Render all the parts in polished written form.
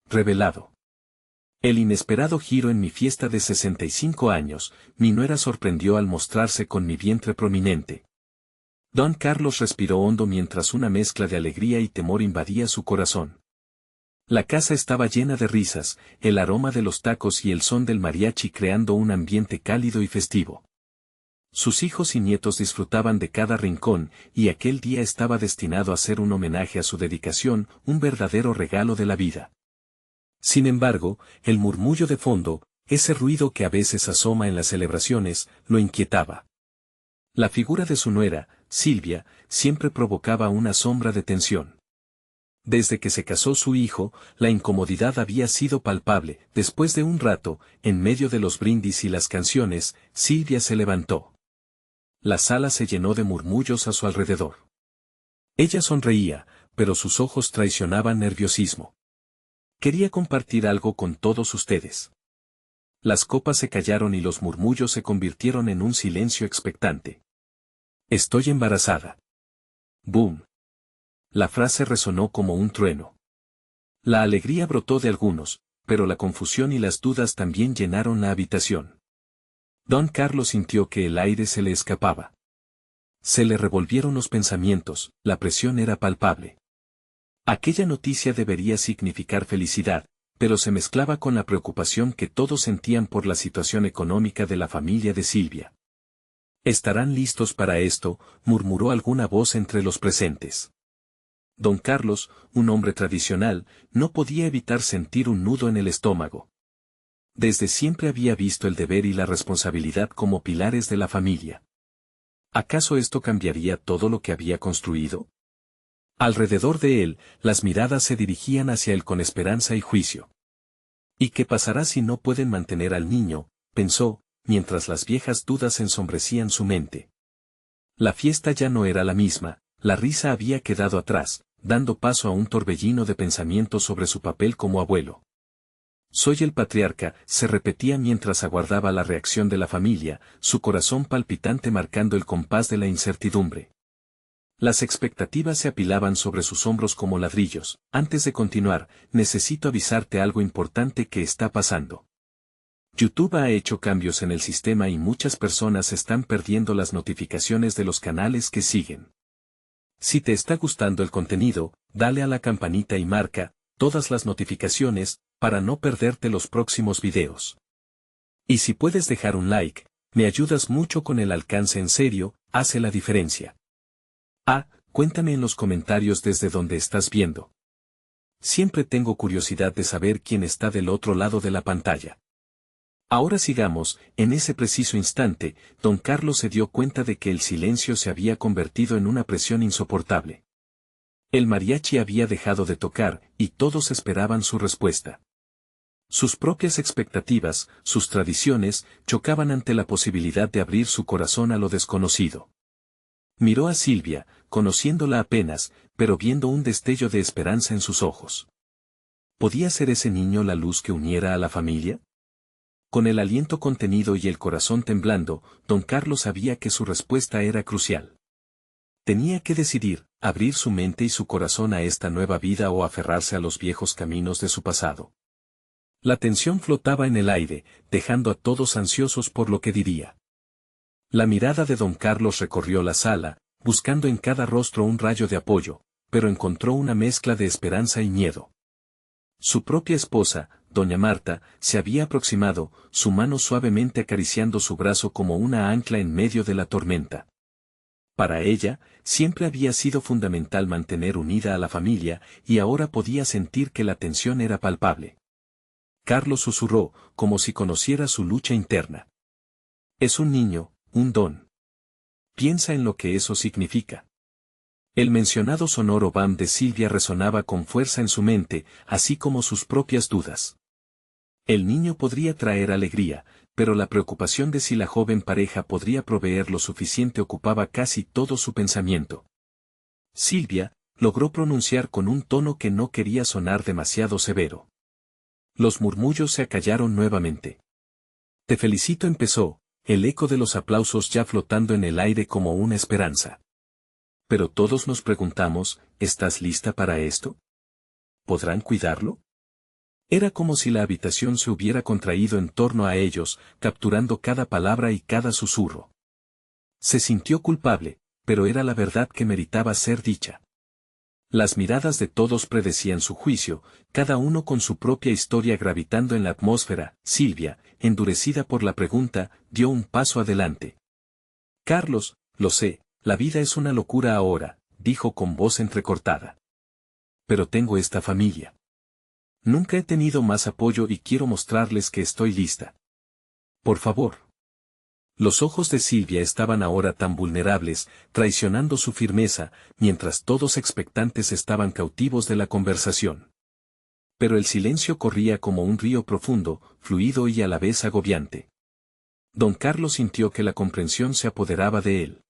revelado. El inesperado giro en mi fiesta de 65 años, mi nuera sorprendió al mostrarse con mi vientre prominente. Don Carlos respiró hondo mientras una mezcla de alegría y temor invadía su corazón. La casa estaba llena de risas, el aroma de los tacos y el son del mariachi creando un ambiente cálido y festivo. Sus hijos y nietos disfrutaban de cada rincón, y aquel día estaba destinado a ser un homenaje a su dedicación, un verdadero regalo de la vida. Sin embargo, el murmullo de fondo, ese ruido que a veces asoma en las celebraciones, lo inquietaba. La figura de su nuera, Silvia, siempre provocaba una sombra de tensión. Desde que se casó su hijo, la incomodidad había sido palpable. Después de un rato, en medio de los brindis y las canciones, Silvia se levantó. La sala se llenó de murmullos a su alrededor. Ella sonreía, pero sus ojos traicionaban nerviosismo. Quería compartir algo con todos ustedes. Las copas se callaron y los murmullos se convirtieron en un silencio expectante. Estoy embarazada. ¡Boom! La frase resonó como un trueno. La alegría brotó de algunos, pero la confusión y las dudas también llenaron la habitación. Don Carlos sintió que el aire se le escapaba. Se le revolvieron los pensamientos, la presión era palpable. Aquella noticia debería significar felicidad, pero se mezclaba con la preocupación que todos sentían por la situación económica de la familia de Silvia. ¿Estarán listos para esto?, murmuró alguna voz entre los presentes. Don Carlos, un hombre tradicional, no podía evitar sentir un nudo en el estómago. Desde siempre había visto el deber y la responsabilidad como pilares de la familia. ¿Acaso esto cambiaría todo lo que había construido? Alrededor de él, las miradas se dirigían hacia él con esperanza y juicio. ¿Y qué pasará si no pueden mantener al niño?, pensó, mientras las viejas dudas ensombrecían su mente. La fiesta ya no era la misma, la risa había quedado atrás, dando paso a un torbellino de pensamientos sobre su papel como abuelo. Soy el patriarca, se repetía mientras aguardaba la reacción de la familia, su corazón palpitante marcando el compás de la incertidumbre. Las expectativas se apilaban sobre sus hombros como ladrillos. Antes de continuar, necesito avisarte algo importante que está pasando. YouTube ha hecho cambios en el sistema y muchas personas están perdiendo las notificaciones de los canales que siguen. Si te está gustando el contenido, dale a la campanita y marca todas las notificaciones para no perderte los próximos videos. Y si puedes dejar un like, me ayudas mucho con el alcance, en serio, hace la diferencia. Cuéntame en los comentarios desde donde estás viendo. Siempre tengo curiosidad de saber quién está del otro lado de la pantalla. Ahora sigamos. En ese preciso instante, don Carlos se dio cuenta de que el silencio se había convertido en una presión insoportable. El mariachi había dejado de tocar, y todos esperaban su respuesta. Sus propias expectativas, sus tradiciones, chocaban ante la posibilidad de abrir su corazón a lo desconocido. Miró a Silvia, conociéndola apenas, pero viendo un destello de esperanza en sus ojos. ¿Podía ser ese niño la luz que uniera a la familia? Con el aliento contenido y el corazón temblando, don Carlos sabía que su respuesta era crucial. Tenía que decidir, abrir su mente y su corazón a esta nueva vida o aferrarse a los viejos caminos de su pasado. La tensión flotaba en el aire, dejando a todos ansiosos por lo que diría. La mirada de don Carlos recorrió la sala, buscando en cada rostro un rayo de apoyo, pero encontró una mezcla de esperanza y miedo. Su propia esposa, doña Marta, se había aproximado, su mano suavemente acariciando su brazo como una ancla en medio de la tormenta. Para ella, siempre había sido fundamental mantener unida a la familia, y ahora podía sentir que la tensión era palpable. Carlos susurró, como si conociera su lucha interna. Es un niño, un don. Piensa en lo que eso significa. El mencionado sonoro bam de Silvia resonaba con fuerza en su mente, así como sus propias dudas. El niño podría traer alegría, pero la preocupación de si la joven pareja podría proveer lo suficiente ocupaba casi todo su pensamiento. Silvia logró pronunciar con un tono que no quería sonar demasiado severo. Los murmullos se acallaron nuevamente. Te felicito, empezó, el eco de los aplausos ya flotando en el aire como una esperanza. Pero todos nos preguntamos, ¿estás lista para esto? ¿Podrán cuidarlo? Era como si la habitación se hubiera contraído en torno a ellos, capturando cada palabra y cada susurro. Se sintió culpable, pero era la verdad que meritaba ser dicha. Las miradas de todos predecían su juicio, cada uno con su propia historia gravitando en la atmósfera. Silvia, endurecida por la pregunta, dio un paso adelante. Carlos, lo sé, la vida es una locura ahora, dijo con voz entrecortada. Pero tengo esta familia. Nunca he tenido más apoyo y quiero mostrarles que estoy lista. Por favor. Los ojos de Silvia estaban ahora tan vulnerables, traicionando su firmeza, mientras todos expectantes estaban cautivos de la conversación. Pero el silencio corría como un río profundo, fluido y a la vez agobiante. Don Carlos sintió que la comprensión se apoderaba de él.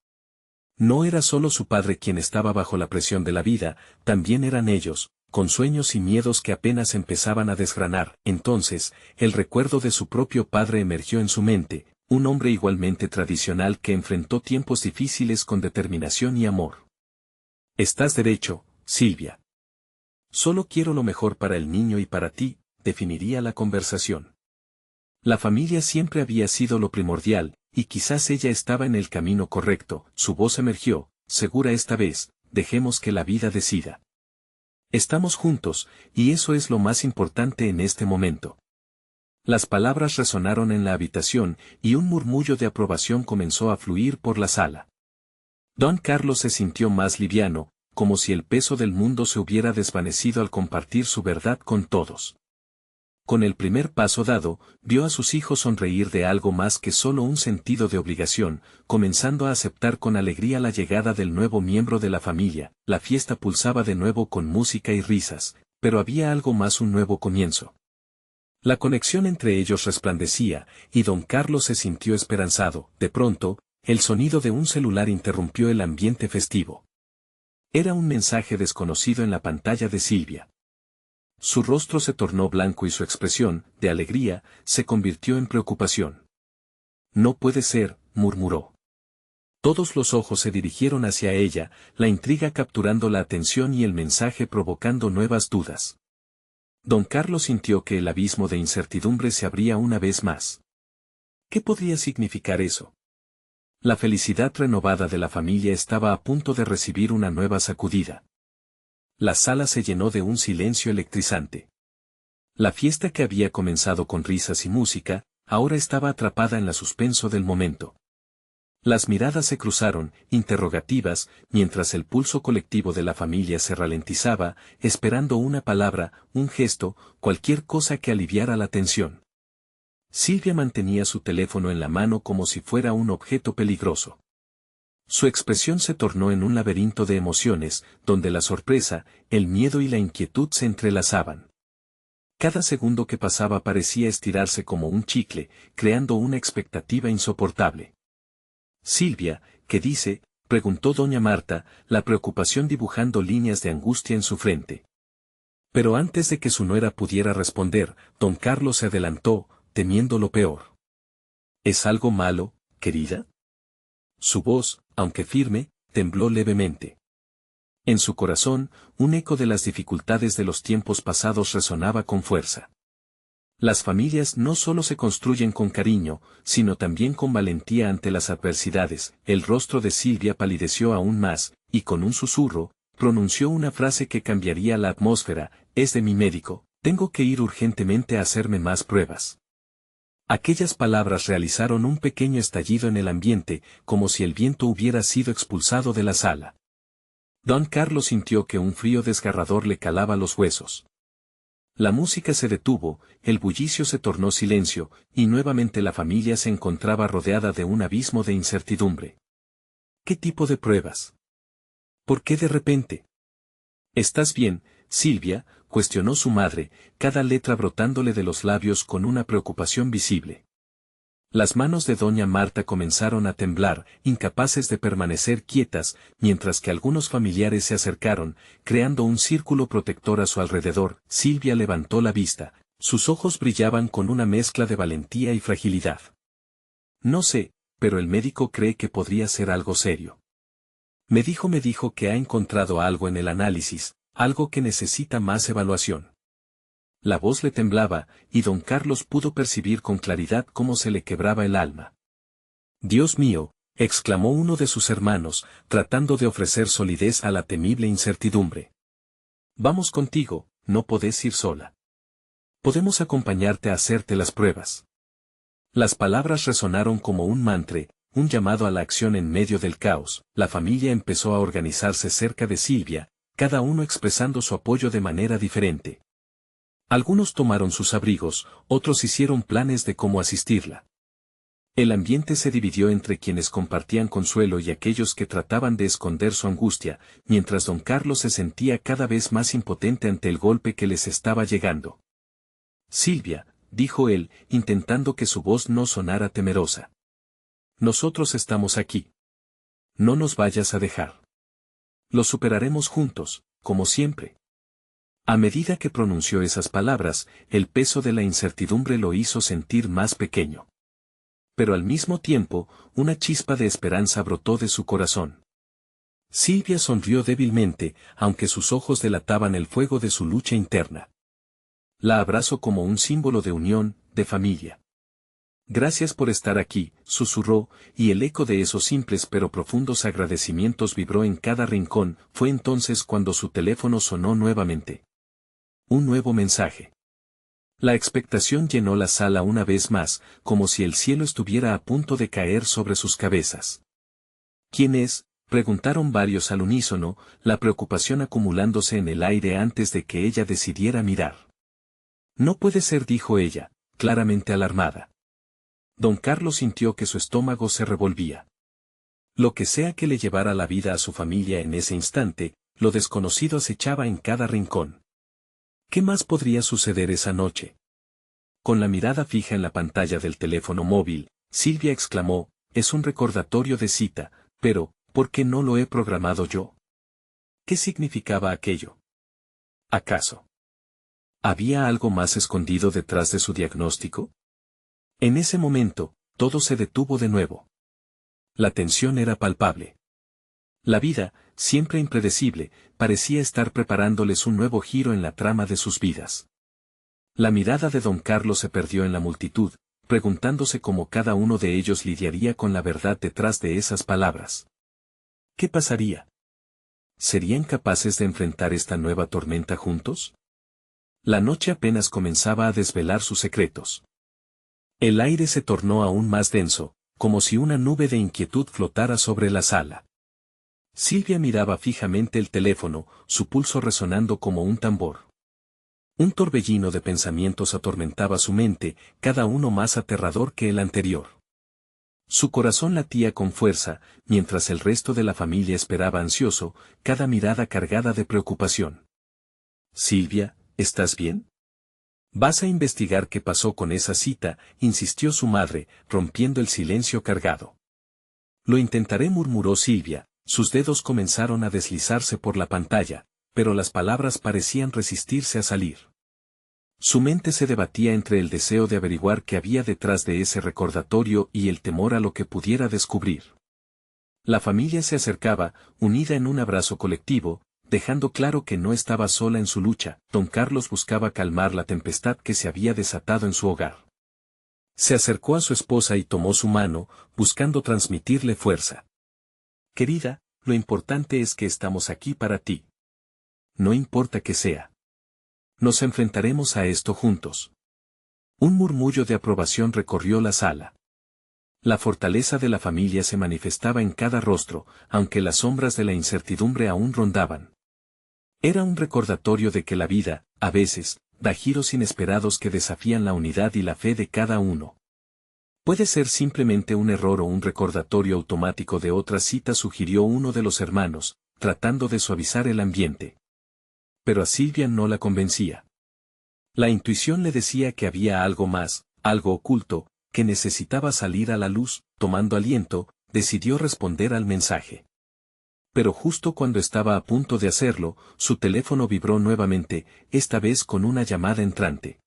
No era solo su padre quien estaba bajo la presión de la vida, también eran ellos, con sueños y miedos que apenas empezaban a desgranar. Entonces, el recuerdo de su propio padre emergió en su mente, un hombre igualmente tradicional que enfrentó tiempos difíciles con determinación y amor. Estás derecho, Silvia. Solo quiero lo mejor para el niño y para ti, definiría la conversación. La familia siempre había sido lo primordial, y quizás ella estaba en el camino correcto. Su voz emergió, segura esta vez, dejemos que la vida decida. Estamos juntos, y eso es lo más importante en este momento. Las palabras resonaron en la habitación, y un murmullo de aprobación comenzó a fluir por la sala. Don Carlos se sintió más liviano, como si el peso del mundo se hubiera desvanecido al compartir su verdad con todos. Con el primer paso dado, vio a sus hijos sonreír de algo más que solo un sentido de obligación, comenzando a aceptar con alegría la llegada del nuevo miembro de la familia. La fiesta pulsaba de nuevo con música y risas, pero había algo más, un nuevo comienzo. La conexión entre ellos resplandecía, y don Carlos se sintió esperanzado. De pronto, el sonido de un celular interrumpió el ambiente festivo. Era un mensaje desconocido en la pantalla de Silvia. Su rostro se tornó blanco y su expresión, de alegría, se convirtió en preocupación. No puede ser, murmuró. Todos los ojos se dirigieron hacia ella, la intriga capturando la atención y el mensaje provocando nuevas dudas. Don Carlos sintió que el abismo de incertidumbre se abría una vez más. ¿Qué podría significar eso? La felicidad renovada de la familia estaba a punto de recibir una nueva sacudida. La sala se llenó de un silencio electrizante. La fiesta que había comenzado con risas y música, ahora estaba atrapada en la suspenso del momento. Las miradas se cruzaron, interrogativas, mientras el pulso colectivo de la familia se ralentizaba, esperando una palabra, un gesto, cualquier cosa que aliviara la tensión. Silvia mantenía su teléfono en la mano como si fuera un objeto peligroso. Su expresión se tornó en un laberinto de emociones, donde la sorpresa, el miedo y la inquietud se entrelazaban. Cada segundo que pasaba parecía estirarse como un chicle, creando una expectativa insoportable. Silvia, ¿qué dice?, preguntó doña Marta, la preocupación dibujando líneas de angustia en su frente. Pero antes de que su nuera pudiera responder, don Carlos se adelantó, temiendo lo peor. ¿Es algo malo, querida? Su voz, aunque firme, tembló levemente. En su corazón, un eco de las dificultades de los tiempos pasados resonaba con fuerza. Las familias no solo se construyen con cariño, sino también con valentía ante las adversidades. El rostro de Silvia palideció aún más, y con un susurro, pronunció una frase que cambiaría la atmósfera: es de mi médico, tengo que ir urgentemente a hacerme más pruebas. Aquellas palabras realizaron un pequeño estallido en el ambiente, como si el viento hubiera sido expulsado de la sala. Don Carlos sintió que un frío desgarrador le calaba los huesos. La música se detuvo, el bullicio se tornó silencio, y nuevamente la familia se encontraba rodeada de un abismo de incertidumbre. ¿Qué tipo de pruebas? ¿Por qué de repente? ¿Estás bien, Silvia?, cuestionó su madre, cada letra brotándole de los labios con una preocupación visible. Las manos de doña Marta comenzaron a temblar, incapaces de permanecer quietas, mientras que algunos familiares se acercaron, creando un círculo protector a su alrededor. Silvia levantó la vista, sus ojos brillaban con una mezcla de valentía y fragilidad. No sé, pero el médico cree que podría ser algo serio. Me dijo que ha encontrado algo en el análisis, algo que necesita más evaluación. La voz le temblaba, y don Carlos pudo percibir con claridad cómo se le quebraba el alma. «Dios mío», exclamó uno de sus hermanos, tratando de ofrecer solidez a la temible incertidumbre. «Vamos contigo, no podés ir sola. Podemos acompañarte a hacerte las pruebas». Las palabras resonaron como un mantre, un llamado a la acción en medio del caos. La familia empezó a organizarse cerca de Silvia, cada uno expresando su apoyo de manera diferente. Algunos tomaron sus abrigos, otros hicieron planes de cómo asistirla. El ambiente se dividió entre quienes compartían consuelo y aquellos que trataban de esconder su angustia, mientras don Carlos se sentía cada vez más impotente ante el golpe que les estaba llegando. «Silvia», dijo él, intentando que su voz no sonara temerosa. «Nosotros estamos aquí. No nos vayas a dejar. Lo superaremos juntos, como siempre». A medida que pronunció esas palabras, el peso de la incertidumbre lo hizo sentir más pequeño. Pero al mismo tiempo, una chispa de esperanza brotó de su corazón. Silvia sonrió débilmente, aunque sus ojos delataban el fuego de su lucha interna. La abrazó como un símbolo de unión, de familia. «Gracias por estar aquí», susurró, y el eco de esos simples pero profundos agradecimientos vibró en cada rincón. Fue entonces cuando su teléfono sonó nuevamente. Un nuevo mensaje. La expectación llenó la sala una vez más, como si el cielo estuviera a punto de caer sobre sus cabezas. «¿Quién es?», preguntaron varios al unísono, la preocupación acumulándose en el aire antes de que ella decidiera mirar. «No puede ser», dijo ella, claramente alarmada. Don Carlos sintió que su estómago se revolvía. Lo que sea que le llevara la vida a su familia en ese instante, lo desconocido acechaba en cada rincón. ¿Qué más podría suceder esa noche? Con la mirada fija en la pantalla del teléfono móvil, Silvia exclamó: «Es un recordatorio de cita, pero, ¿por qué no lo he programado yo?». ¿Qué significaba aquello? ¿Acaso había algo más escondido detrás de su diagnóstico? En ese momento, todo se detuvo de nuevo. La tensión era palpable. La vida, siempre impredecible, parecía estar preparándoles un nuevo giro en la trama de sus vidas. La mirada de don Carlos se perdió en la multitud, preguntándose cómo cada uno de ellos lidiaría con la verdad detrás de esas palabras. ¿Qué pasaría? ¿Serían capaces de enfrentar esta nueva tormenta juntos? La noche apenas comenzaba a desvelar sus secretos. El aire se tornó aún más denso, como si una nube de inquietud flotara sobre la sala. Silvia miraba fijamente el teléfono, su pulso resonando como un tambor. Un torbellino de pensamientos atormentaba su mente, cada uno más aterrador que el anterior. Su corazón latía con fuerza, mientras el resto de la familia esperaba ansioso, cada mirada cargada de preocupación. «Silvia, ¿estás bien? Vas a investigar qué pasó con esa cita», insistió su madre, rompiendo el silencio cargado. «Lo intentaré», murmuró Silvia, sus dedos comenzaron a deslizarse por la pantalla, pero las palabras parecían resistirse a salir. Su mente se debatía entre el deseo de averiguar qué había detrás de ese recordatorio y el temor a lo que pudiera descubrir. La familia se acercaba, unida en un abrazo colectivo, dejando claro que no estaba sola en su lucha. Don Carlos buscaba calmar la tempestad que se había desatado en su hogar. Se acercó a su esposa y tomó su mano, buscando transmitirle fuerza. «Querida, lo importante es que estamos aquí para ti. No importa qué sea. Nos enfrentaremos a esto juntos». Un murmullo de aprobación recorrió la sala. La fortaleza de la familia se manifestaba en cada rostro, aunque las sombras de la incertidumbre aún rondaban. Era un recordatorio de que la vida, a veces, da giros inesperados que desafían la unidad y la fe de cada uno. Puede ser simplemente un error o un recordatorio automático de otra cita, sugirió uno de los hermanos, tratando de suavizar el ambiente. Pero a Silvia no la convencía. La intuición le decía que había algo más, algo oculto, que necesitaba salir a la luz. Tomando aliento, decidió responder al mensaje. Pero justo cuando estaba a punto de hacerlo, su teléfono vibró nuevamente, esta vez con una llamada entrante.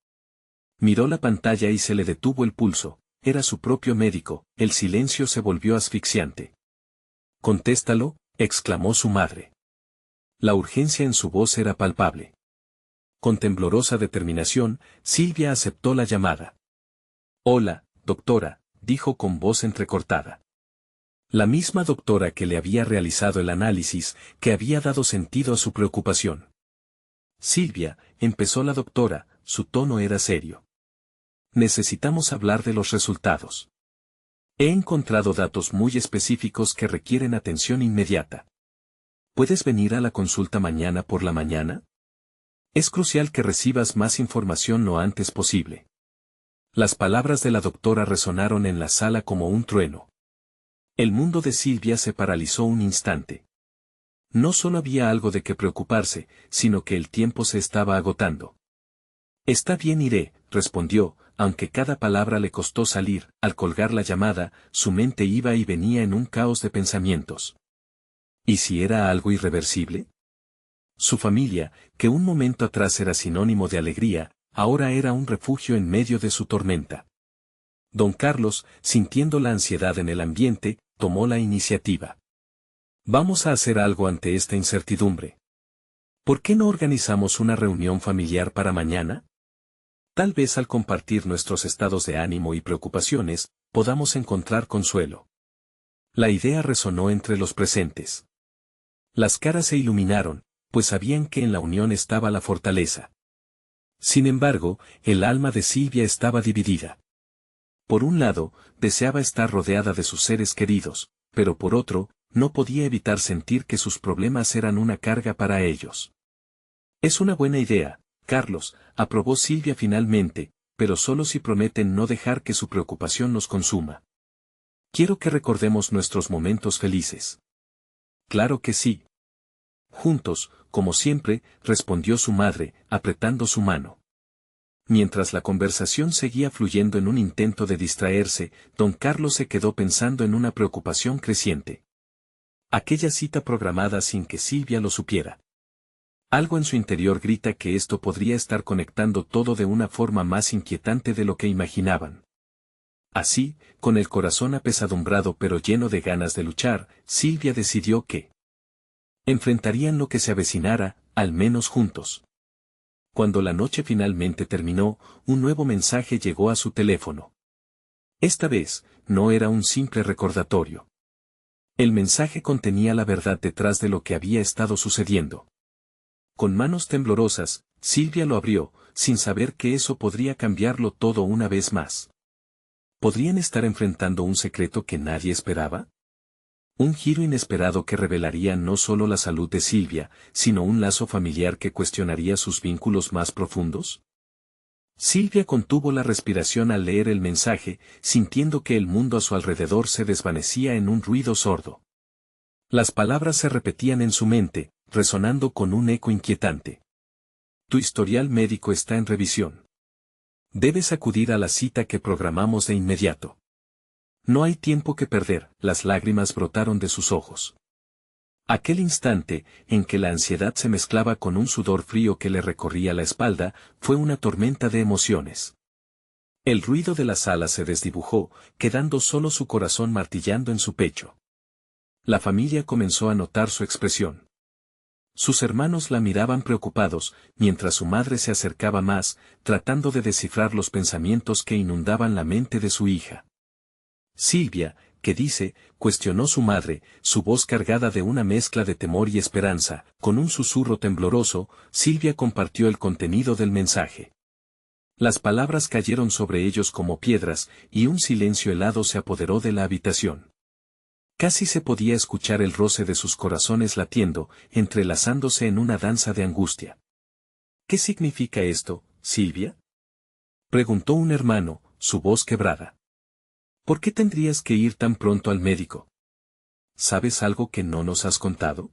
Miró la pantalla y se le detuvo el pulso. Era su propio médico. El silencio se volvió asfixiante. «Contéstalo», exclamó su madre. La urgencia en su voz era palpable. Con temblorosa determinación, Silvia aceptó la llamada. «Hola, doctora», dijo con voz entrecortada. La misma doctora que le había realizado el análisis, que había dado sentido a su preocupación. «Silvia», empezó la doctora, su tono era serio. «Necesitamos hablar de los resultados. He encontrado datos muy específicos que requieren atención inmediata. ¿Puedes venir a la consulta mañana por la mañana? Es crucial que recibas más información lo antes posible». Las palabras de la doctora resonaron en la sala como un trueno. El mundo de Silvia se paralizó un instante. No solo había algo de qué preocuparse, sino que el tiempo se estaba agotando. «Está bien, iré», respondió, aunque cada palabra le costó salir. Al colgar la llamada, su mente iba y venía en un caos de pensamientos. ¿Y si era algo irreversible? Su familia, que un momento atrás era sinónimo de alegría, ahora era un refugio en medio de su tormenta. Don Carlos, sintiendo la ansiedad en el ambiente, tomó la iniciativa. «Vamos a hacer algo ante esta incertidumbre. ¿Por qué no organizamos una reunión familiar para mañana? Tal vez al compartir nuestros estados de ánimo y preocupaciones, podamos encontrar consuelo». La idea resonó entre los presentes. Las caras se iluminaron, pues sabían que en la unión estaba la fortaleza. Sin embargo, el alma de Silvia estaba dividida. Por un lado, deseaba estar rodeada de sus seres queridos, pero por otro, no podía evitar sentir que sus problemas eran una carga para ellos. «Es una buena idea, Carlos», aprobó Silvia finalmente, «pero solo si prometen no dejar que su preocupación nos consuma. Quiero que recordemos nuestros momentos felices». «Claro que sí». «Juntos, como siempre», respondió su madre, apretando su mano. Mientras la conversación seguía fluyendo en un intento de distraerse, don Carlos se quedó pensando en una preocupación creciente. Aquella cita programada sin que Silvia lo supiera. Algo en su interior grita que esto podría estar conectando todo de una forma más inquietante de lo que imaginaban. Así, con el corazón apesadumbrado pero lleno de ganas de luchar, Silvia decidió que enfrentarían lo que se avecinara, al menos juntos. Cuando la noche finalmente terminó, un nuevo mensaje llegó a su teléfono. Esta vez, no era un simple recordatorio. El mensaje contenía la verdad detrás de lo que había estado sucediendo. Con manos temblorosas, Silvia lo abrió, sin saber que eso podría cambiarlo todo una vez más. ¿Podrían estar enfrentando un secreto que nadie esperaba? Un giro inesperado que revelaría no solo la salud de Silvia, sino un lazo familiar que cuestionaría sus vínculos más profundos. Silvia contuvo la respiración al leer el mensaje, sintiendo que el mundo a su alrededor se desvanecía en un ruido sordo. Las palabras se repetían en su mente, resonando con un eco inquietante. «Tu historial médico está en revisión. Debes acudir a la cita que programamos de inmediato. No hay tiempo que perder». Las lágrimas brotaron de sus ojos. Aquel instante, en que la ansiedad se mezclaba con un sudor frío que le recorría la espalda, fue una tormenta de emociones. El ruido de la sala se desdibujó, quedando solo su corazón martillando en su pecho. La familia comenzó a notar su expresión. Sus hermanos la miraban preocupados, mientras su madre se acercaba más, tratando de descifrar los pensamientos que inundaban la mente de su hija. «Silvia, ¿qué dice?», cuestionó su madre, su voz cargada de una mezcla de temor y esperanza. Con un susurro tembloroso, Silvia compartió el contenido del mensaje. Las palabras cayeron sobre ellos como piedras, y un silencio helado se apoderó de la habitación. Casi se podía escuchar el roce de sus corazones latiendo, entrelazándose en una danza de angustia. «¿Qué significa esto, Silvia?», preguntó un hermano, su voz quebrada. «¿Por qué tendrías que ir tan pronto al médico? ¿Sabes algo que no nos has contado?».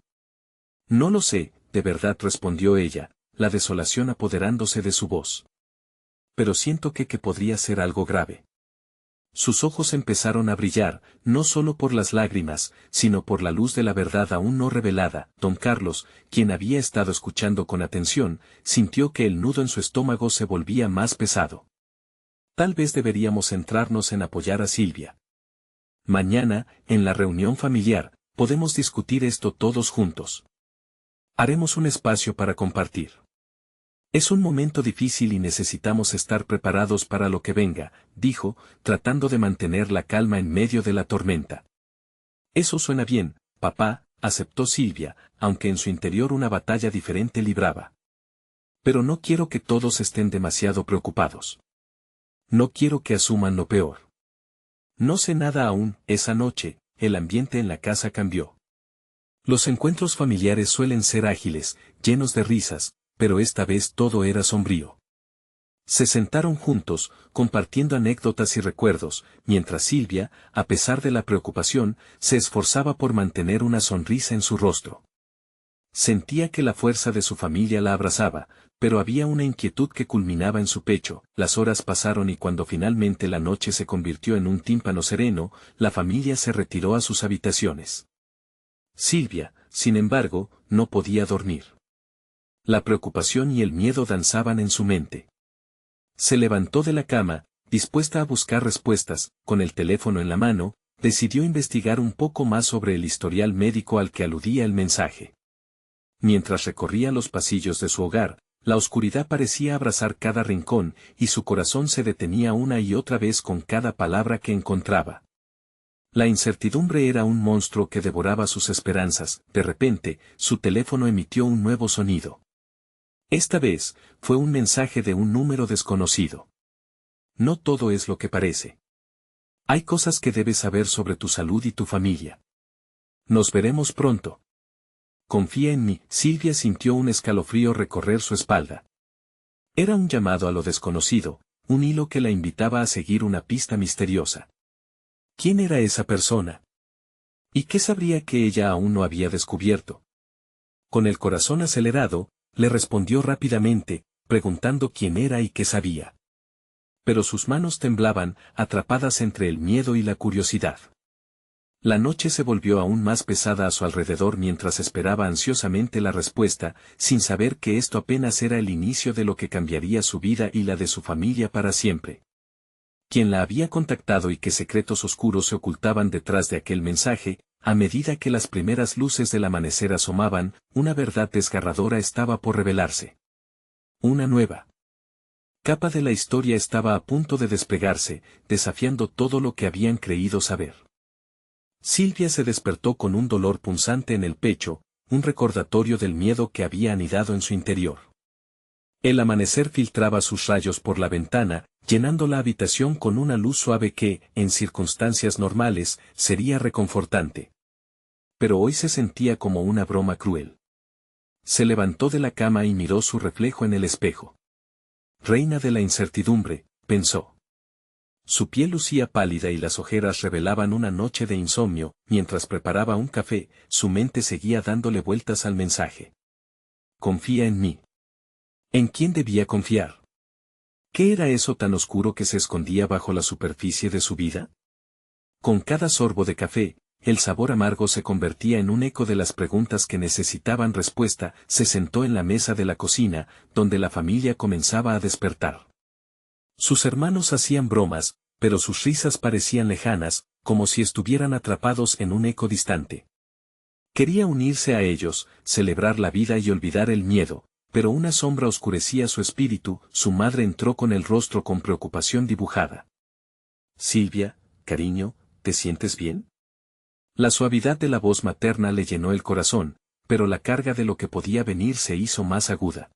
«No lo sé, de verdad», respondió ella, la desolación apoderándose de su voz. «Pero siento que podría ser algo grave». Sus ojos empezaron a brillar, no solo por las lágrimas, sino por la luz de la verdad aún no revelada. Don Carlos, quien había estado escuchando con atención, sintió que el nudo en su estómago se volvía más pesado. «Tal vez deberíamos centrarnos en apoyar a Silvia. Mañana, en la reunión familiar, podemos discutir esto todos juntos. Haremos un espacio para compartir». Es un momento difícil y necesitamos estar preparados para lo que venga, dijo, tratando de mantener la calma en medio de la tormenta. Eso suena bien, papá, aceptó Silvia, aunque en su interior una batalla diferente libraba. Pero no quiero que todos estén demasiado preocupados. No quiero que asuman lo peor. No sé nada aún. Esa noche, el ambiente en la casa cambió. Los encuentros familiares suelen ser ágiles, llenos de risas, pero esta vez todo era sombrío. Se sentaron juntos, compartiendo anécdotas y recuerdos, mientras Silvia, a pesar de la preocupación, se esforzaba por mantener una sonrisa en su rostro. Sentía que la fuerza de su familia la abrazaba, pero había una inquietud que culminaba en su pecho. Las horas pasaron y cuando finalmente la noche se convirtió en un tímpano sereno, la familia se retiró a sus habitaciones. Silvia, sin embargo, no podía dormir. La preocupación y el miedo danzaban en su mente. Se levantó de la cama, dispuesta a buscar respuestas, con el teléfono en la mano, decidió investigar un poco más sobre el historial médico al que aludía el mensaje. Mientras recorría los pasillos de su hogar, la oscuridad parecía abrazar cada rincón, y su corazón se detenía una y otra vez con cada palabra que encontraba. La incertidumbre era un monstruo que devoraba sus esperanzas. De repente, su teléfono emitió un nuevo sonido. Esta vez, fue un mensaje de un número desconocido. No todo es lo que parece. Hay cosas que debes saber sobre tu salud y tu familia. Nos veremos pronto. Confía en mí. Silvia sintió un escalofrío recorrer su espalda. Era un llamado a lo desconocido, un hilo que la invitaba a seguir una pista misteriosa. ¿Quién era esa persona? ¿Y qué sabría que ella aún no había descubierto? Con el corazón acelerado, le respondió rápidamente, preguntando quién era y qué sabía. Pero sus manos temblaban, atrapadas entre el miedo y la curiosidad. La noche se volvió aún más pesada a su alrededor mientras esperaba ansiosamente la respuesta, sin saber que esto apenas era el inicio de lo que cambiaría su vida y la de su familia para siempre. Quien la había contactado y qué secretos oscuros se ocultaban detrás de aquel mensaje. A medida que las primeras luces del amanecer asomaban, una verdad desgarradora estaba por revelarse. Una nueva capa de la historia estaba a punto de desplegarse, desafiando todo lo que habían creído saber. Silvia se despertó con un dolor punzante en el pecho, un recordatorio del miedo que había anidado en su interior. El amanecer filtraba sus rayos por la ventana, llenando la habitación con una luz suave que, en circunstancias normales, sería reconfortante. Pero hoy se sentía como una broma cruel. Se levantó de la cama y miró su reflejo en el espejo. Reina de la incertidumbre, pensó. Su piel lucía pálida y las ojeras revelaban una noche de insomnio. Mientras preparaba un café, su mente seguía dándole vueltas al mensaje. Confía en mí. ¿En quién debía confiar? ¿Qué era eso tan oscuro que se escondía bajo la superficie de su vida? Con cada sorbo de café, el sabor amargo se convertía en un eco de las preguntas que necesitaban respuesta. Se sentó en la mesa de la cocina, donde la familia comenzaba a despertar. Sus hermanos hacían bromas, pero sus risas parecían lejanas, como si estuvieran atrapados en un eco distante. Quería unirse a ellos, celebrar la vida y olvidar el miedo, pero una sombra oscurecía su espíritu. Su madre entró con el rostro con preocupación dibujada. Silvia, cariño, ¿te sientes bien? La suavidad de la voz materna le llenó el corazón, pero la carga de lo que podía venir se hizo más aguda.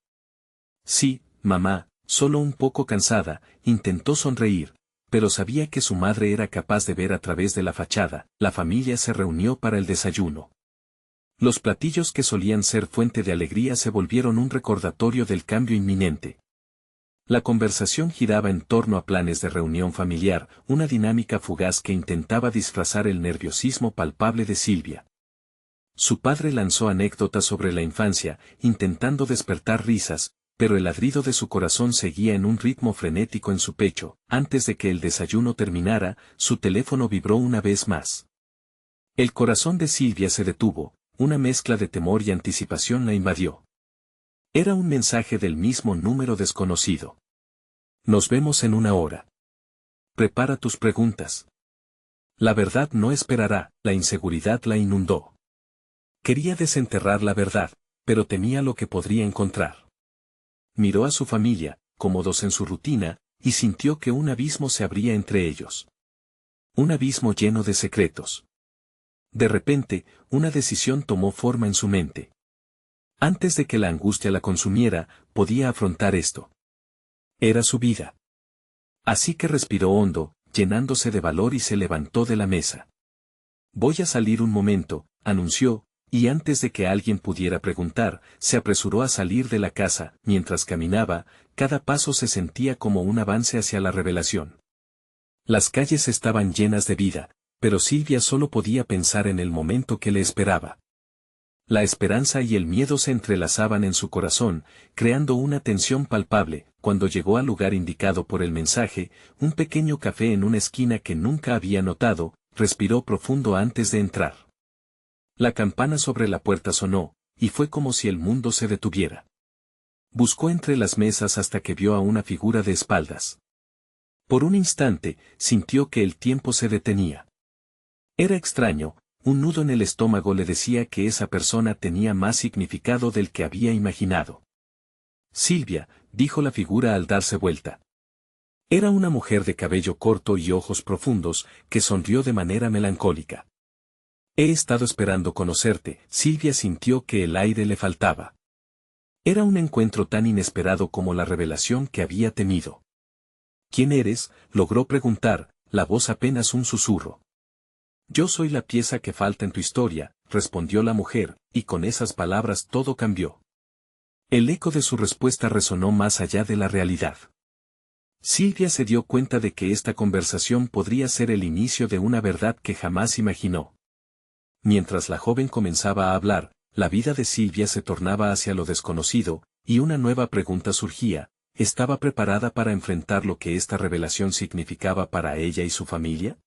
Sí, mamá, solo un poco cansada. Intentó sonreír, pero sabía que su madre era capaz de ver a través de la fachada. La familia se reunió para el desayuno. Los platillos que solían ser fuente de alegría se volvieron un recordatorio del cambio inminente. La conversación giraba en torno a planes de reunión familiar, una dinámica fugaz que intentaba disfrazar el nerviosismo palpable de Silvia. Su padre lanzó anécdotas sobre la infancia, intentando despertar risas, pero el ladrido de su corazón seguía en un ritmo frenético en su pecho. Antes de que el desayuno terminara, su teléfono vibró una vez más. El corazón de Silvia se detuvo, una mezcla de temor y anticipación la invadió. Era un mensaje del mismo número desconocido. Nos vemos en una hora. Prepara tus preguntas. La verdad no esperará. La inseguridad la inundó. Quería desenterrar la verdad, pero temía lo que podría encontrar. Miró a su familia, cómodos en su rutina, y sintió que un abismo se abría entre ellos. Un abismo lleno de secretos. De repente, una decisión tomó forma en su mente. Antes de que la angustia la consumiera, podía afrontar esto. Era su vida. Así que respiró hondo, llenándose de valor y se levantó de la mesa. Voy a salir un momento, anunció, y antes de que alguien pudiera preguntar, se apresuró a salir de la casa. Mientras caminaba, cada paso se sentía como un avance hacia la revelación. Las calles estaban llenas de vida, pero Silvia solo podía pensar en el momento que le esperaba. La esperanza y el miedo se entrelazaban en su corazón, creando una tensión palpable. Cuando llegó al lugar indicado por el mensaje, un pequeño café en una esquina que nunca había notado, respiró profundo antes de entrar. La campana sobre la puerta sonó, y fue como si el mundo se detuviera. Buscó entre las mesas hasta que vio a una figura de espaldas. Por un instante, sintió que el tiempo se detenía. Era extraño, un nudo en el estómago le decía que esa persona tenía más significado del que había imaginado. Silvia, dijo la figura al darse vuelta. Era una mujer de cabello corto y ojos profundos, que sonrió de manera melancólica. He estado esperando conocerte. Silvia sintió que el aire le faltaba. Era un encuentro tan inesperado como la revelación que había temido. ¿Quién eres?, logró preguntar, la voz apenas un susurro. Yo soy la pieza que falta en tu historia, respondió la mujer, y con esas palabras todo cambió. El eco de su respuesta resonó más allá de la realidad. Silvia se dio cuenta de que esta conversación podría ser el inicio de una verdad que jamás imaginó. Mientras la joven comenzaba a hablar, la vida de Silvia se tornaba hacia lo desconocido, y una nueva pregunta surgía: ¿estaba preparada para enfrentar lo que esta revelación significaba para ella y su familia?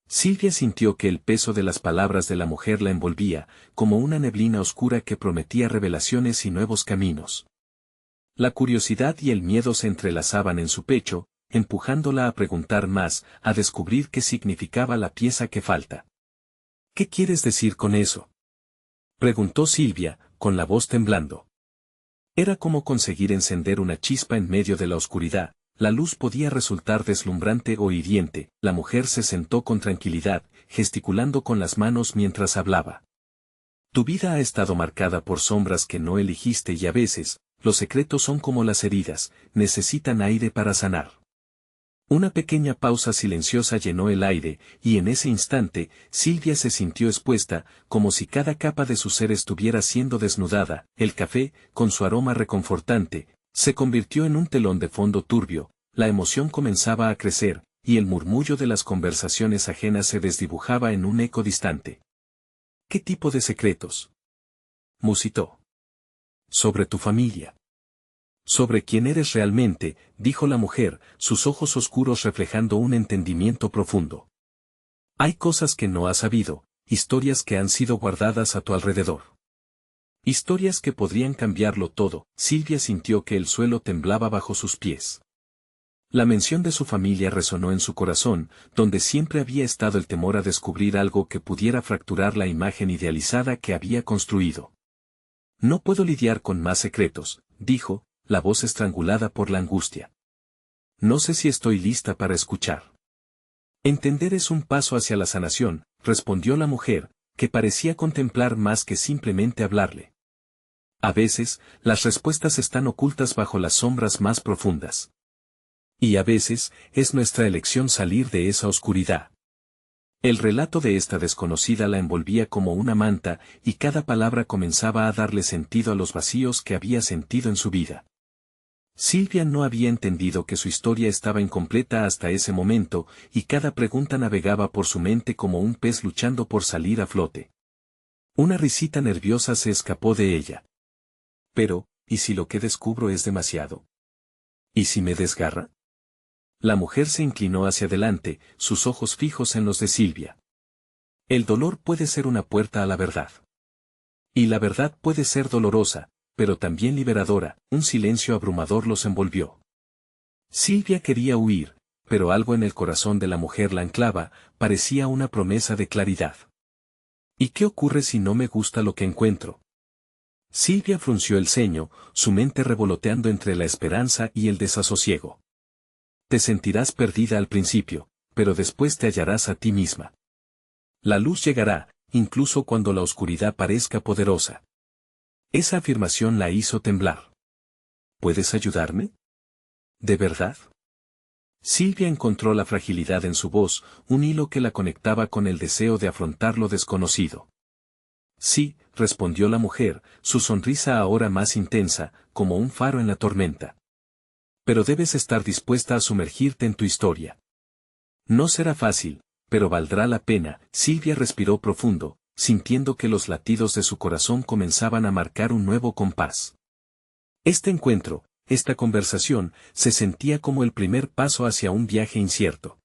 Silvia sintió que el peso de las palabras de la mujer la envolvía, como una neblina oscura que prometía revelaciones y nuevos caminos. La curiosidad y el miedo se entrelazaban en su pecho, empujándola a preguntar más, a descubrir qué significaba la pieza que falta. ¿Qué quieres decir con eso?, preguntó Silvia, con la voz temblando. Era como conseguir encender una chispa en medio de la oscuridad. La luz podía resultar deslumbrante o hiriente. La mujer se sentó con tranquilidad, gesticulando con las manos mientras hablaba. Tu vida ha estado marcada por sombras que no elegiste y a veces, los secretos son como las heridas, necesitan aire para sanar. Una pequeña pausa silenciosa llenó el aire, y en ese instante, Silvia se sintió expuesta, como si cada capa de su ser estuviera siendo desnudada. El café, con su aroma reconfortante, se convirtió en un telón de fondo turbio. La emoción comenzaba a crecer, y el murmullo de las conversaciones ajenas se desdibujaba en un eco distante. ¿Qué tipo de secretos?, musitó. Sobre tu familia. Sobre quién eres realmente, dijo la mujer, sus ojos oscuros reflejando un entendimiento profundo. Hay cosas que no has sabido, historias que han sido guardadas a tu alrededor. Historias que podrían cambiarlo todo. Silvia sintió que el suelo temblaba bajo sus pies. La mención de su familia resonó en su corazón, donde siempre había estado el temor a descubrir algo que pudiera fracturar la imagen idealizada que había construido. No puedo lidiar con más secretos, dijo, la voz estrangulada por la angustia. No sé si estoy lista para escuchar. Entender es un paso hacia la sanación, respondió la mujer, que parecía contemplar más que simplemente hablarle. A veces, las respuestas están ocultas bajo las sombras más profundas. Y a veces, es nuestra elección salir de esa oscuridad. El relato de esta desconocida la envolvía como una manta, y cada palabra comenzaba a darle sentido a los vacíos que había sentido en su vida. Silvia no había entendido que su historia estaba incompleta hasta ese momento, y cada pregunta navegaba por su mente como un pez luchando por salir a flote. Una risita nerviosa se escapó de ella. Pero, ¿y si lo que descubro es demasiado? ¿Y si me desgarra? La mujer se inclinó hacia adelante, sus ojos fijos en los de Silvia. El dolor puede ser una puerta a la verdad. Y la verdad puede ser dolorosa, pero también liberadora. Un silencio abrumador los envolvió. Silvia quería huir, pero algo en el corazón de la mujer la anclaba, parecía una promesa de claridad. ¿Y qué ocurre si no me gusta lo que encuentro?, Silvia frunció el ceño, su mente revoloteando entre la esperanza y el desasosiego. Te sentirás perdida al principio, pero después te hallarás a ti misma. La luz llegará, incluso cuando la oscuridad parezca poderosa. Esa afirmación la hizo temblar. ¿Puedes ayudarme? ¿De verdad? Silvia encontró la fragilidad en su voz, un hilo que la conectaba con el deseo de afrontar lo desconocido. Sí, respondió la mujer, su sonrisa ahora más intensa, como un faro en la tormenta. Pero debes estar dispuesta a sumergirte en tu historia. No será fácil, pero valdrá la pena. Silvia respiró profundo, sintiendo que los latidos de su corazón comenzaban a marcar un nuevo compás. Este encuentro, esta conversación, se sentía como el primer paso hacia un viaje incierto.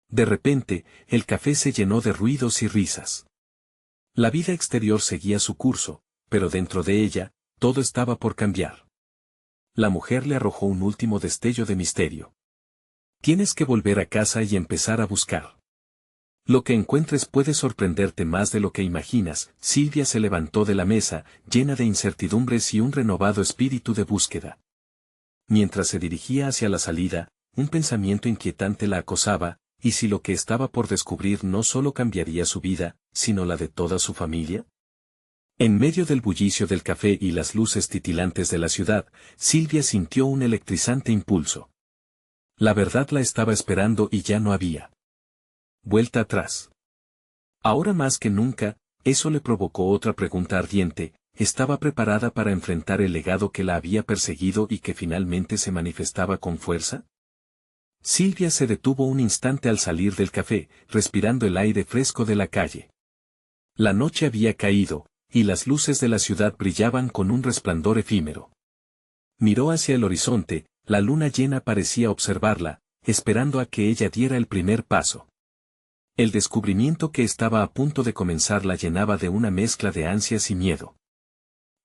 De repente, el café se llenó de ruidos y risas. La vida exterior seguía su curso, pero dentro de ella, todo estaba por cambiar. La mujer le arrojó un último destello de misterio. Tienes que volver a casa y empezar a buscar. Lo que encuentres puede sorprenderte más de lo que imaginas. Silvia se levantó de la mesa, llena de incertidumbres y un renovado espíritu de búsqueda. Mientras se dirigía hacia la salida, un pensamiento inquietante la acosaba, ¿y si lo que estaba por descubrir no solo cambiaría su vida, sino la de toda su familia? En medio del bullicio del café y las luces titilantes de la ciudad, Silvia sintió un electrizante impulso. La verdad la estaba esperando y ya no había vuelta atrás. Ahora más que nunca, eso le provocó otra pregunta ardiente: ¿estaba preparada para enfrentar el legado que la había perseguido y que finalmente se manifestaba con fuerza? Silvia se detuvo un instante al salir del café, respirando el aire fresco de la calle. La noche había caído, y las luces de la ciudad brillaban con un resplandor efímero. Miró hacia el horizonte, la luna llena parecía observarla, esperando a que ella diera el primer paso. El descubrimiento que estaba a punto de comenzar la llenaba de una mezcla de ansias y miedo.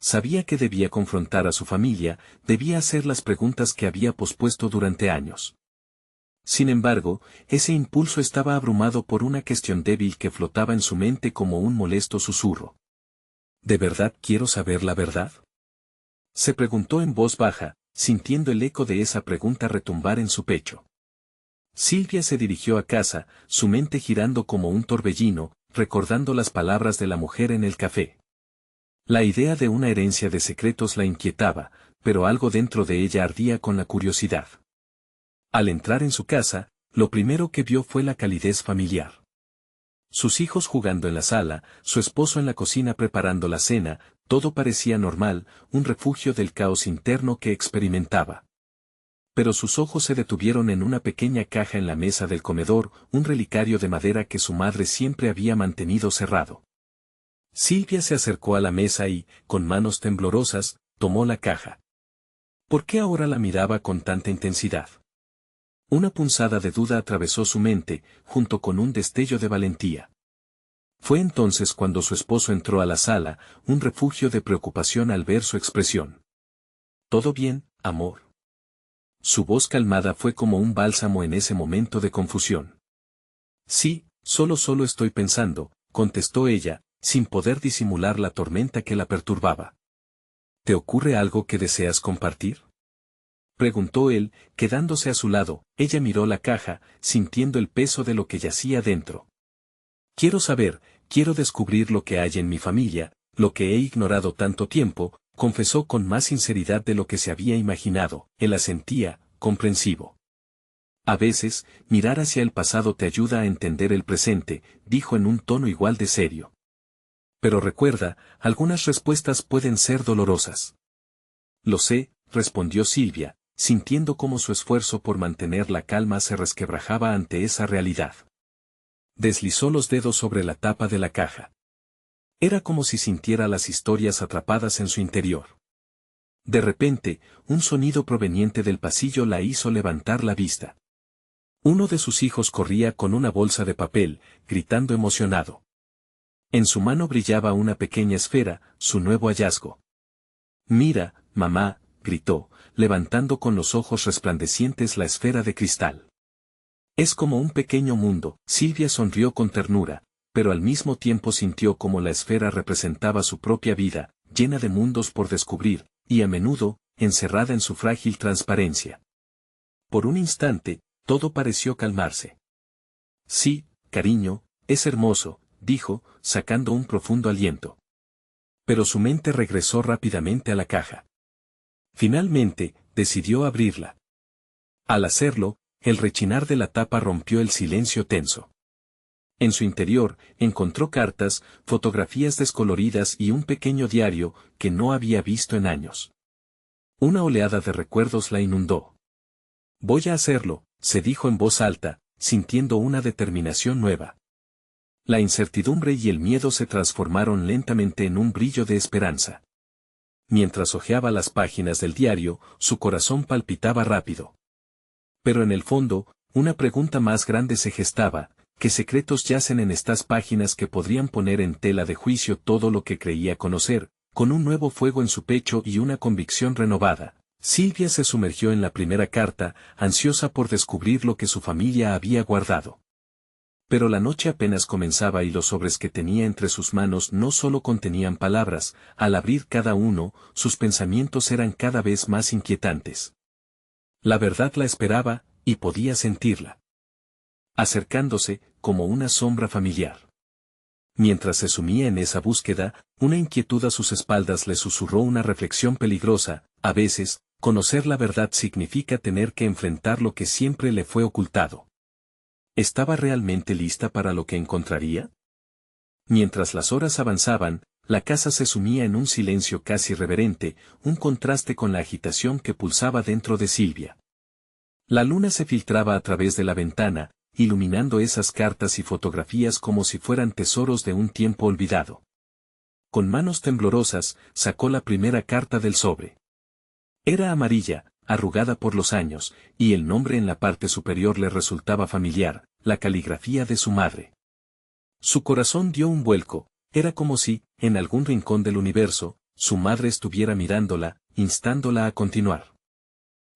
Sabía que debía confrontar a su familia, debía hacer las preguntas que había pospuesto durante años. Sin embargo, ese impulso estaba abrumado por una cuestión débil que flotaba en su mente como un molesto susurro. ¿De verdad quiero saber la verdad?, se preguntó en voz baja, sintiendo el eco de esa pregunta retumbar en su pecho. Silvia se dirigió a casa, su mente girando como un torbellino, recordando las palabras de la mujer en el café. La idea de una herencia de secretos la inquietaba, pero algo dentro de ella ardía con la curiosidad. Al entrar en su casa, lo primero que vio fue la calidez familiar. Sus hijos jugando en la sala, su esposo en la cocina preparando la cena, todo parecía normal, un refugio del caos interno que experimentaba. Pero sus ojos se detuvieron en una pequeña caja en la mesa del comedor, un relicario de madera que su madre siempre había mantenido cerrado. Silvia se acercó a la mesa y, con manos temblorosas, tomó la caja. ¿Por qué ahora la miraba con tanta intensidad? Una punzada de duda atravesó su mente, junto con un destello de valentía. Fue entonces cuando su esposo entró a la sala, un refugio de preocupación al ver su expresión. ¿Todo bien, amor? Su voz calmada fue como un bálsamo en ese momento de confusión. Sí, solo estoy pensando, contestó ella, sin poder disimular la tormenta que la perturbaba. ¿Te ocurre algo que deseas compartir?, preguntó él, quedándose a su lado. Ella miró la caja, sintiendo el peso de lo que yacía dentro. Quiero saber, quiero descubrir lo que hay en mi familia, lo que he ignorado tanto tiempo, confesó con más sinceridad de lo que se había imaginado. Él asentía, comprensivo. A veces, mirar hacia el pasado te ayuda a entender el presente, dijo en un tono igual de serio. Pero recuerda, algunas respuestas pueden ser dolorosas. Lo sé, respondió Silvia, sintiendo cómo su esfuerzo por mantener la calma se resquebrajaba ante esa realidad. Deslizó los dedos sobre la tapa de la caja. Era como si sintiera las historias atrapadas en su interior. De repente, un sonido proveniente del pasillo la hizo levantar la vista. Uno de sus hijos corría con una bolsa de papel, gritando emocionado. En su mano brillaba una pequeña esfera, su nuevo hallazgo. Mira, mamá, gritó, levantando con los ojos resplandecientes la esfera de cristal. Es como un pequeño mundo. Silvia sonrió con ternura, pero al mismo tiempo sintió como la esfera representaba su propia vida, llena de mundos por descubrir, y a menudo, encerrada en su frágil transparencia. Por un instante, todo pareció calmarse. Sí, cariño, es hermoso, dijo, sacando un profundo aliento. Pero su mente regresó rápidamente a la caja. Finalmente, decidió abrirla. Al hacerlo, el rechinar de la tapa rompió el silencio tenso. En su interior, encontró cartas, fotografías descoloridas y un pequeño diario que no había visto en años. Una oleada de recuerdos la inundó. Voy a hacerlo, se dijo en voz alta, sintiendo una determinación nueva. La incertidumbre y el miedo se transformaron lentamente en un brillo de esperanza. Mientras hojeaba las páginas del diario, su corazón palpitaba rápido. Pero en el fondo, una pregunta más grande se gestaba: ¿qué secretos yacen en estas páginas que podrían poner en tela de juicio todo lo que creía conocer? Con un nuevo fuego en su pecho y una convicción renovada, Silvia se sumergió en la primera carta, ansiosa por descubrir lo que su familia había guardado. Pero la noche apenas comenzaba y los sobres que tenía entre sus manos no solo contenían palabras, al abrir cada uno, sus pensamientos eran cada vez más inquietantes. La verdad la esperaba, y podía sentirla. Acercándose, como una sombra familiar. Mientras se sumía en esa búsqueda, una inquietud a sus espaldas le susurró una reflexión peligrosa: a veces, conocer la verdad significa tener que enfrentar lo que siempre le fue ocultado. ¿Estaba realmente lista para lo que encontraría? Mientras las horas avanzaban, la casa se sumía en un silencio casi reverente, un contraste con la agitación que pulsaba dentro de Silvia. La luna se filtraba a través de la ventana, iluminando esas cartas y fotografías como si fueran tesoros de un tiempo olvidado. Con manos temblorosas, sacó la primera carta del sobre. Era amarilla, arrugada por los años, y el nombre en la parte superior le resultaba familiar: la caligrafía de su madre. Su corazón dio un vuelco, era como si, en algún rincón del universo, su madre estuviera mirándola, instándola a continuar.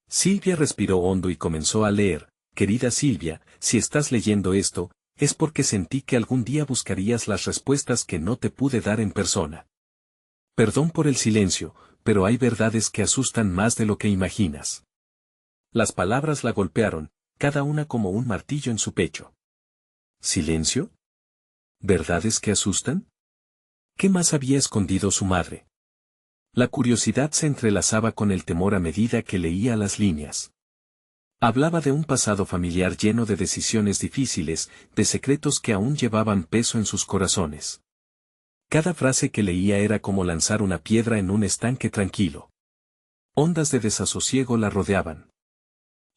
Silvia respiró hondo y comenzó a leer: querida Silvia, si estás leyendo esto, es porque sentí que algún día buscarías las respuestas que no te pude dar en persona. Perdón por el silencio, pero hay verdades que asustan más de lo que imaginas. Las palabras la golpearon, cada una como un martillo en su pecho. ¿Silencio? ¿Verdades que asustan? ¿Qué más había escondido su madre? La curiosidad se entrelazaba con el temor a medida que leía las líneas. Hablaba de un pasado familiar lleno de decisiones difíciles, de secretos que aún llevaban peso en sus corazones. Cada frase que leía era como lanzar una piedra en un estanque tranquilo. Ondas de desasosiego la rodeaban.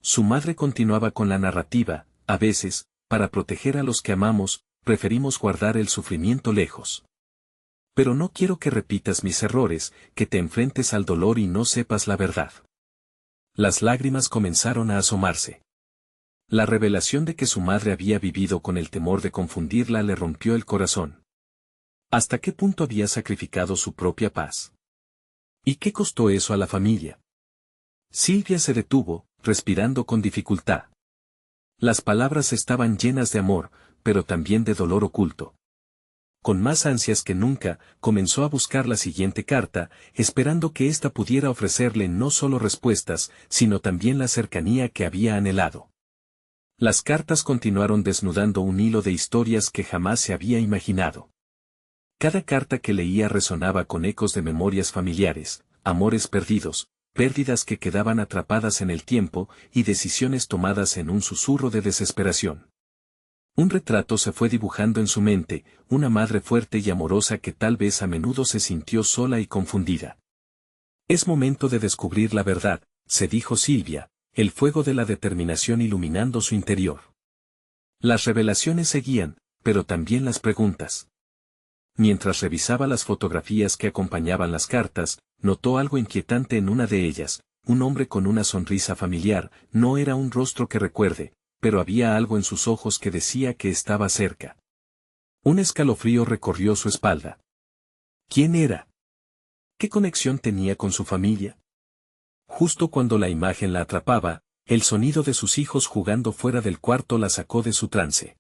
Su madre continuaba con la narrativa: a veces, para proteger a los que amamos, preferimos guardar el sufrimiento lejos. Pero no quiero que repitas mis errores, que te enfrentes al dolor y no sepas la verdad. Las lágrimas comenzaron a asomarse. La revelación de que su madre había vivido con el temor de confundirla le rompió el corazón. ¿Hasta qué punto había sacrificado su propia paz? ¿Y qué costó eso a la familia? Silvia se detuvo, respirando con dificultad. Las palabras estaban llenas de amor, pero también de dolor oculto. Con más ansias que nunca, comenzó a buscar la siguiente carta, esperando que ésta pudiera ofrecerle no solo respuestas, sino también la cercanía que había anhelado. Las cartas continuaron desnudando un hilo de historias que jamás se había imaginado. Cada carta que leía resonaba con ecos de memorias familiares, amores perdidos, pérdidas que quedaban atrapadas en el tiempo y decisiones tomadas en un susurro de desesperación. Un retrato se fue dibujando en su mente: una madre fuerte y amorosa que tal vez a menudo se sintió sola y confundida. Es momento de descubrir la verdad, se dijo Silvia, el fuego de la determinación iluminando su interior. Las revelaciones seguían, pero también las preguntas. Mientras revisaba las fotografías que acompañaban las cartas, notó algo inquietante en una de ellas: un hombre con una sonrisa familiar. No era un rostro que recuerde, pero había algo en sus ojos que decía que estaba cerca. Un escalofrío recorrió su espalda. ¿Quién era? ¿Qué conexión tenía con su familia? Justo cuando la imagen la atrapaba, el sonido de sus hijos jugando fuera del cuarto la sacó de su trance.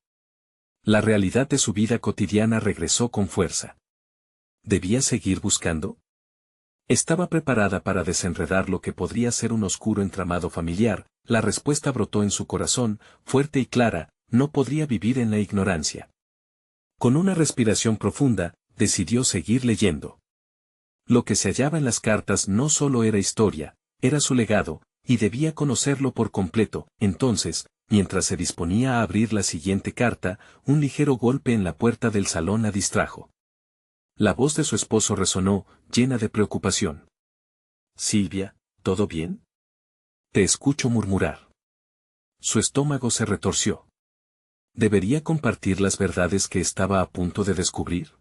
La realidad de su vida cotidiana regresó con fuerza. ¿Debía seguir buscando? Estaba preparada para desenredar lo que podría ser un oscuro entramado familiar. La respuesta brotó en su corazón, fuerte y clara: no podría vivir en la ignorancia. Con una respiración profunda, decidió seguir leyendo. Lo que se hallaba en las cartas no solo era historia, era su legado, y debía conocerlo por completo. Entonces, mientras se disponía a abrir la siguiente carta, un ligero golpe en la puerta del salón la distrajo. La voz de su esposo resonó, llena de preocupación. «Silvia, ¿todo bien?». «Te escucho murmurar». Su estómago se retorció. ¿Debería compartir las verdades que estaba a punto de descubrir?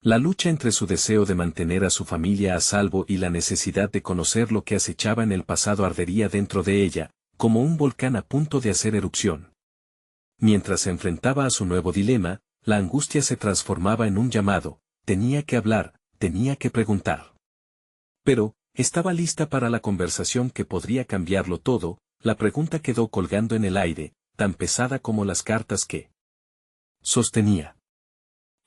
La lucha entre su deseo de mantener a su familia a salvo y la necesidad de conocer lo que acechaba en el pasado ardería dentro de ella, como un volcán a punto de hacer erupción. Mientras se enfrentaba a su nuevo dilema, la angustia se transformaba en un llamado: tenía que hablar, tenía que preguntar. Pero, estaba lista para la conversación que podría cambiarlo todo. La pregunta quedó colgando en el aire, tan pesada como las cartas que sostenía.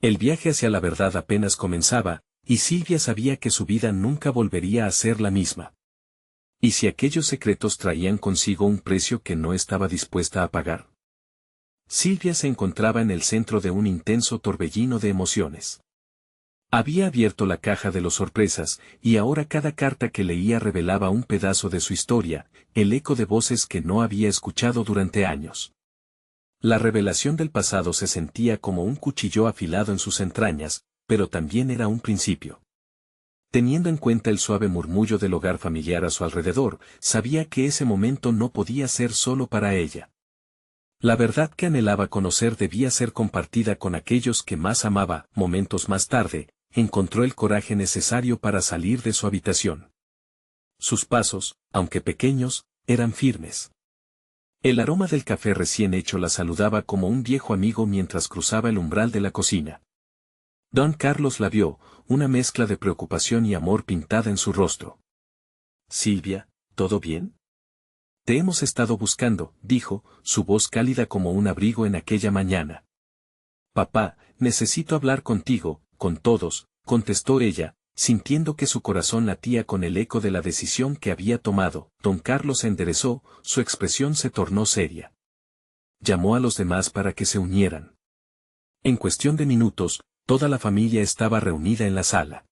El viaje hacia la verdad apenas comenzaba, y Silvia sabía que su vida nunca volvería a ser la misma. ¿Y si aquellos secretos traían consigo un precio que no estaba dispuesta a pagar? Silvia se encontraba en el centro de un intenso torbellino de emociones. Había abierto la caja de las sorpresas, y ahora cada carta que leía revelaba un pedazo de su historia, el eco de voces que no había escuchado durante años. La revelación del pasado se sentía como un cuchillo afilado en sus entrañas, pero también era un principio. Teniendo en cuenta el suave murmullo del hogar familiar a su alrededor, sabía que ese momento no podía ser solo para ella. La verdad que anhelaba conocer debía ser compartida con aquellos que más amaba. Momentos más tarde, encontró el coraje necesario para salir de su habitación. Sus pasos, aunque pequeños, eran firmes. El aroma del café recién hecho la saludaba como un viejo amigo mientras cruzaba el umbral de la cocina. Don Carlos la vio, una mezcla de preocupación y amor pintada en su rostro. «Silvia, ¿todo bien?». «Te hemos estado buscando», dijo, su voz cálida como un abrigo en aquella mañana. «Papá, necesito hablar contigo, con todos», contestó ella, sintiendo que su corazón latía con el eco de la decisión que había tomado. Don Carlos se enderezó, su expresión se tornó seria. Llamó a los demás para que se unieran. En cuestión de minutos, toda la familia estaba reunida en la sala.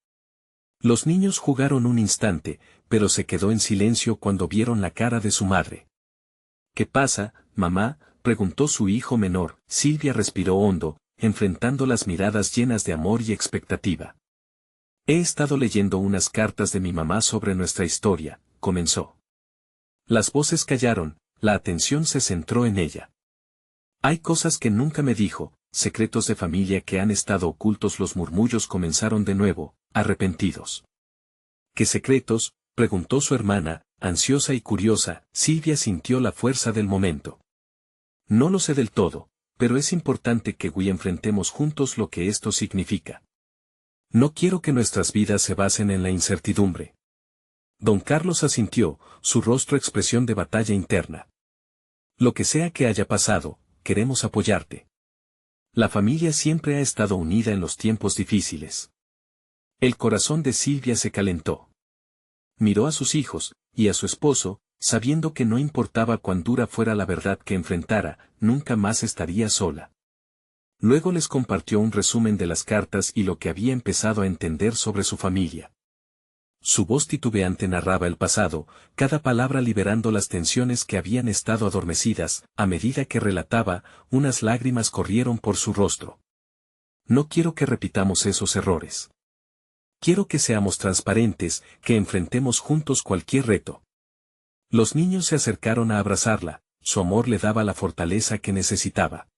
Los niños jugaron un instante, pero se quedó en silencio cuando vieron la cara de su madre. «¿Qué pasa, mamá?», preguntó su hijo menor. Silvia respiró hondo, enfrentando las miradas llenas de amor y expectativa. «He estado leyendo unas cartas de mi mamá sobre nuestra historia», comenzó. Las voces callaron, la atención se centró en ella. «Hay cosas que nunca me dijo, secretos de familia que han estado ocultos». Los murmullos comenzaron de nuevo, arrepentidos. «¿Qué secretos?», preguntó su hermana, ansiosa y curiosa. Silvia sintió la fuerza del momento. «No lo sé del todo, pero es importante que hoy enfrentemos juntos lo que esto significa. No quiero que nuestras vidas se basen en la incertidumbre». Don Carlos asintió, su rostro expresión de batalla interna. «Lo que sea que haya pasado, queremos apoyarte. La familia siempre ha estado unida en los tiempos difíciles». El corazón de Silvia se calentó. Miró a sus hijos, y a su esposo, sabiendo que no importaba cuán dura fuera la verdad que enfrentara, nunca más estaría sola. Luego les compartió un resumen de las cartas y lo que había empezado a entender sobre su familia. Su voz titubeante narraba el pasado, cada palabra liberando las tensiones que habían estado adormecidas. A medida que relataba, unas lágrimas corrieron por su rostro. «No quiero que repitamos esos errores. Quiero que seamos transparentes, que enfrentemos juntos cualquier reto». Los niños se acercaron a abrazarla, su amor le daba la fortaleza que necesitaba.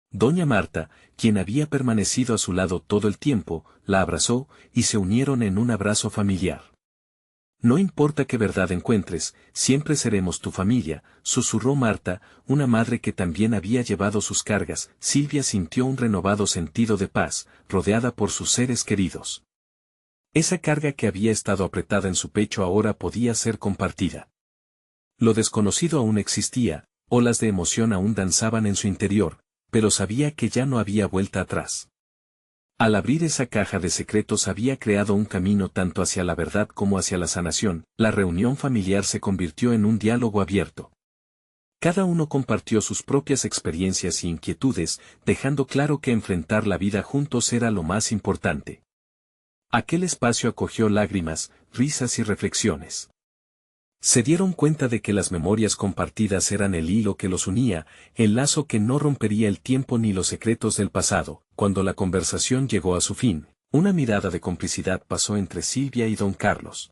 Doña Marta, quien había permanecido a su lado todo el tiempo, la abrazó, y se unieron en un abrazo familiar. «No importa qué verdad encuentres, siempre seremos tu familia», susurró Marta, una madre que también había llevado sus cargas. Silvia sintió un renovado sentido de paz, rodeada por sus seres queridos. Esa carga que había estado apretada en su pecho ahora podía ser compartida. Lo desconocido aún existía, olas de emoción aún danzaban en su interior, pero sabía que ya no había vuelta atrás. Al abrir esa caja de secretos había creado un camino tanto hacia la verdad como hacia la sanación. La reunión familiar se convirtió en un diálogo abierto. Cada uno compartió sus propias experiencias y inquietudes, dejando claro que enfrentar la vida juntos era lo más importante. Aquel espacio acogió lágrimas, risas y reflexiones. Se dieron cuenta de que las memorias compartidas eran el hilo que los unía, el lazo que no rompería el tiempo ni los secretos del pasado. Cuando la conversación llegó a su fin, una mirada de complicidad pasó entre Silvia y don Carlos.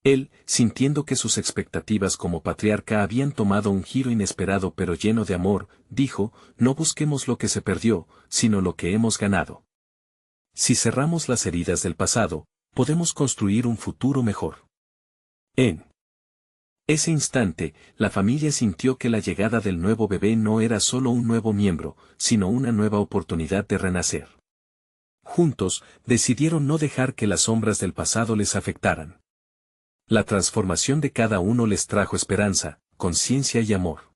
Él, sintiendo que sus expectativas como patriarca habían tomado un giro inesperado pero lleno de amor, dijo: no busquemos lo que se perdió, sino lo que hemos ganado. Si cerramos las heridas del pasado, podemos construir un futuro mejor. En ese instante, la familia sintió que la llegada del nuevo bebé no era solo un nuevo miembro, sino una nueva oportunidad de renacer. Juntos, decidieron no dejar que las sombras del pasado les afectaran. La transformación de cada uno les trajo esperanza, conciencia y amor.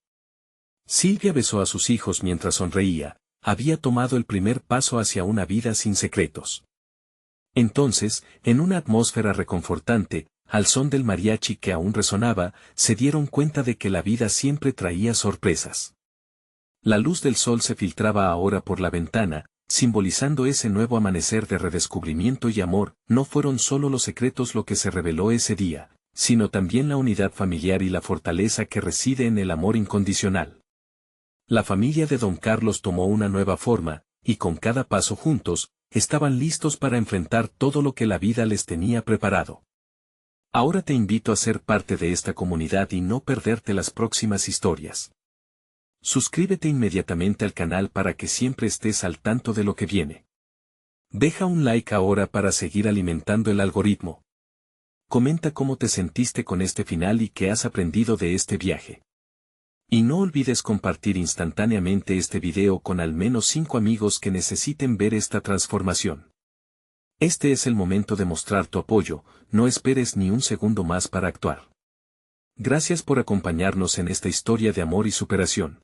Silvia besó a sus hijos mientras sonreía, había tomado el primer paso hacia una vida sin secretos. Entonces, en una atmósfera reconfortante, al son del mariachi que aún resonaba, se dieron cuenta de que la vida siempre traía sorpresas. La luz del sol se filtraba ahora por la ventana, simbolizando ese nuevo amanecer de redescubrimiento y amor. No fueron solo los secretos lo que se reveló ese día, sino también la unidad familiar y la fortaleza que reside en el amor incondicional. La familia de don Carlos tomó una nueva forma, y con cada paso juntos, estaban listos para enfrentar todo lo que la vida les tenía preparado. Ahora te invito a ser parte de esta comunidad y no perderte las próximas historias. Suscríbete inmediatamente al canal para que siempre estés al tanto de lo que viene. Deja un like ahora para seguir alimentando el algoritmo. Comenta cómo te sentiste con este final y qué has aprendido de este viaje. Y no olvides compartir instantáneamente este video con al menos 5 amigos que necesiten ver esta transformación. Este es el momento de mostrar tu apoyo, no esperes ni un segundo más para actuar. Gracias por acompañarnos en esta historia de amor y superación.